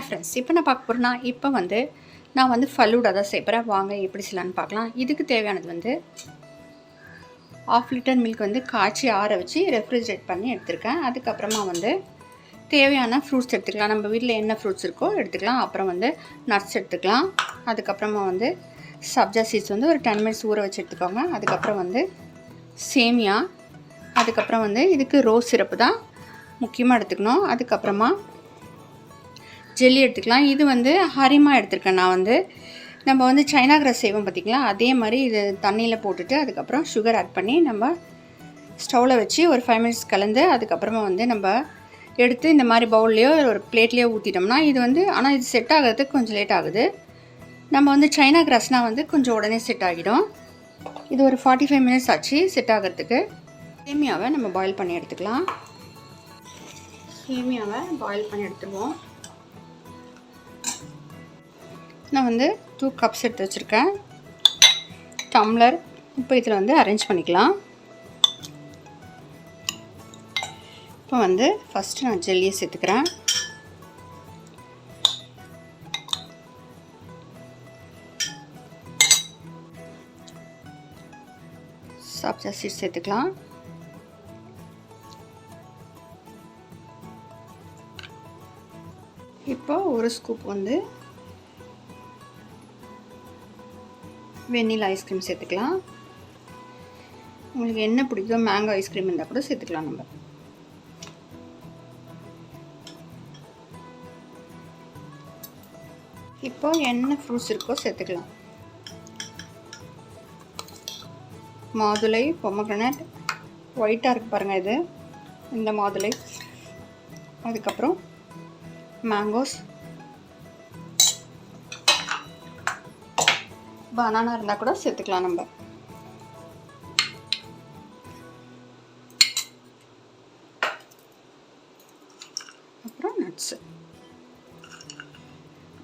Friends, இப்போ நான் பார்க்க போகிறேன்னா நான் வந்து ஃபலூடா தான் செய்கிறேன். வாங்க எப்படி செய்யலான்னு பார்க்கலாம். இதுக்கு தேவையானது வந்து 1/2 லிட்டர் மில்க் வந்து காய்ச்சி ஆற வச்சு ரெஃப்ரிஜரேட் பண்ணி எடுத்துருக்கேன். அதுக்கப்புறமா வந்து தேவையான ஃப்ரூட்ஸ் எடுத்துக்கலாம். நம்ம வீட்டில் என்ன ஃப்ரூட்ஸ் இருக்கோ எடுத்துக்கலாம். அப்புறம் வந்து நட்ஸ் எடுத்துக்கலாம். அதுக்கப்புறமா வந்து சப்ஜா சீட்ஸ் வந்து ஒரு 10 மினிட்ஸ் ஊற வச்சு எடுத்துக்கோங்க. அதுக்கப்புறம் வந்து சேமியா, அதுக்கப்புறம் வந்து இதுக்கு ரோஸ் சிரப்பு தான் முக்கியமாக எடுத்துக்கணும். அதுக்கப்புறமா ஜெல்லி எடுத்துக்கலாம். இது வந்து ஹரிமா எடுத்துருக்கேன். நான் வந்து நம்ம வந்து சைனா கிராஸ் செய்வோம் பார்த்திங்களா, அதே மாதிரி இது தண்ணியில் போட்டுட்டு அதுக்கப்புறம் சுகர் ஆட் பண்ணி நம்ம ஸ்டவ்வில் வச்சு ஒரு 5 மினிட்ஸ் கலந்து அதுக்கப்புறமா வந்து நம்ம எடுத்து இந்த மாதிரி பவுல்லையோ ஒரு பிளேட்லேயோ ஊற்றிட்டோம்னா இது வந்து, ஆனால் இது செட் ஆகிறதுக்கு கொஞ்சம் லேட் ஆகுது. நம்ம வந்து சைனா கிராஸ்னால் வந்து கொஞ்சம் உடனே செட் ஆகிடும். இது ஒரு 45 மினிட்ஸ் ஆச்சு செட் ஆகிறதுக்கு. சேமியாவை நம்ம பாயில் பண்ணி எடுத்துக்கலாம். சேமியாவை பாயில் பண்ணி எடுத்துருவோம். நான் வந்து 2 கப்ஸ் எடுத்து வச்சுருக்கேன். டம்ளர் இப்போ இதில் வந்து அரேஞ்ச் பண்ணிக்கலாம். இப்போ வந்து ஃபஸ்ட்டு நான் ஜெல்லியை சேர்த்துக்கிறேன். சப்ஜா சீட்ஸ் சேர்த்துக்கலாம். இப்போ ஒரு ஸ்கூப் வந்து வெண்ணிலா ஐஸ்கிரீம் சேர்த்துக்கலாம். உங்களுக்கு என்ன பிடிக்குதோ, மேங்கோ ஐஸ்கிரீம் இருந்தால் கூட சேர்த்துக்கலாம். நம்ம இப்போ என்ன ஃப்ரூட்ஸ் இருக்கோ சேர்த்துக்கலாம். மாதுளை, பொமக்ரனட், ஒயிட்டாக இருக்குது பாருங்கள், இது இந்த மாதுளை. அதுக்கப்புறம் மேங்கோஸ், பனானா இருந்தால் கூட சேர்த்துக்கலாம். நம்ம அப்புறம் நட்ஸு,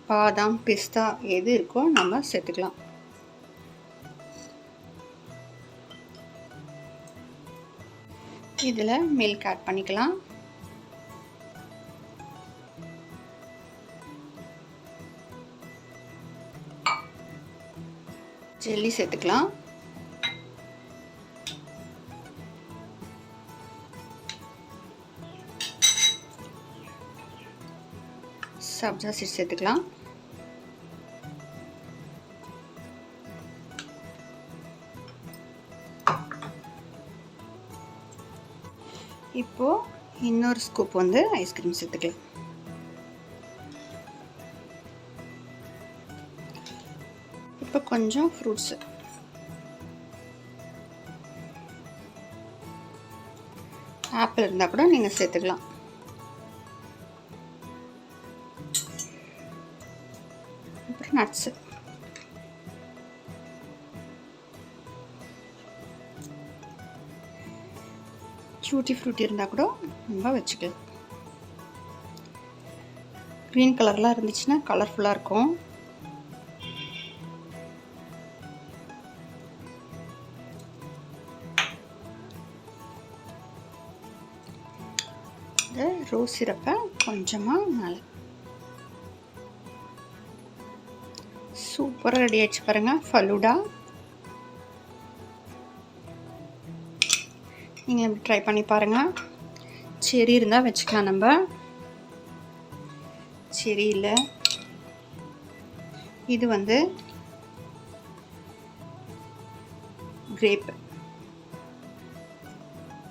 பாதாம், பிஸ்தா எது இருக்கோ நம்ம சேர்த்துக்கலாம். இதில் மில்க் ஆட் பண்ணிக்கலாம். ஜெல்லி சேர்த்துக்கலாம். சப்ஜா சீட்ஸ் சேர்த்துக்கலாம். இப்போ இன்னொரு ஸ்கூப் வந்து ஐஸ்கிரீம் சேர்த்துக்கலாம். இப்போ கொஞ்சம் ஃப்ரூட்ஸு, ஆப்பிள் இருந்தால் கூட நீங்கள் சேர்த்துக்கலாம். அப்புறம் நட்ஸு, டூட்டி ஃப்ரூட்டி இருந்தால் கூட நம்ம வச்சுக்கலாம். க்ரீன் கலர்லாம் இருந்துச்சுன்னா கலர்ஃபுல்லாக இருக்கும். இந்த ரோஸ் சிரப்பை கொஞ்சமாக மேலே. சூப்பராக ரெடி ஆகிடுச்சு பாருங்கள் ஃபலூடா. நீங்கள் எப்படி ட்ரை பண்ணி பாருங்கள். செரி இருந்தால் வச்சுக்கலாம். நம்ம செரி இல்லை, இது வந்து கிரேப்பு.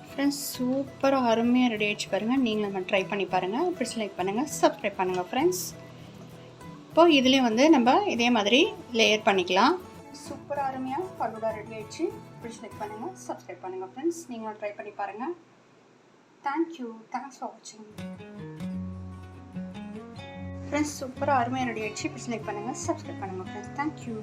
ஃப்ரெண்ட்ஸ், சூப்பராக அருமையாக ரெடி ஆகிடுச்சு பாருங்கள். நீங்களும் நம்ம ட்ரை பண்ணி பாருங்கள். ப்ளீஸ் லைக் பண்ணுங்கள், சப்ஸ்கிரைப் பண்ணுங்கள் ஃப்ரெண்ட்ஸ். இப்போ இதுலேயும் வந்து நம்ம இதே மாதிரி லேயர் பண்ணிக்கலாம். சூப்பராக அருமையாக ஃபலூடா ரெடி ஆகிடுச்சு. ப்ளீஸ் லைக் பண்ணுங்கள், சப்ஸ்கிரைப் பண்ணுங்கள் ஃப்ரெண்ட்ஸ். நீங்களும் ட்ரை பண்ணி பாருங்கள். தேங்க்யூ, தேங்க்ஸ் ஃபார் வாட்சிங் ஃப்ரெண்ட்ஸ். சூப்பராக அருமையாக ரெடி ஆகிடுச்சு. ப்ளீஸ் லைக் பண்ணுங்கள், சப்ஸ்கிரைப் பண்ணுங்கள் ஃப்ரெண்ட்ஸ். தேங்க்யூ.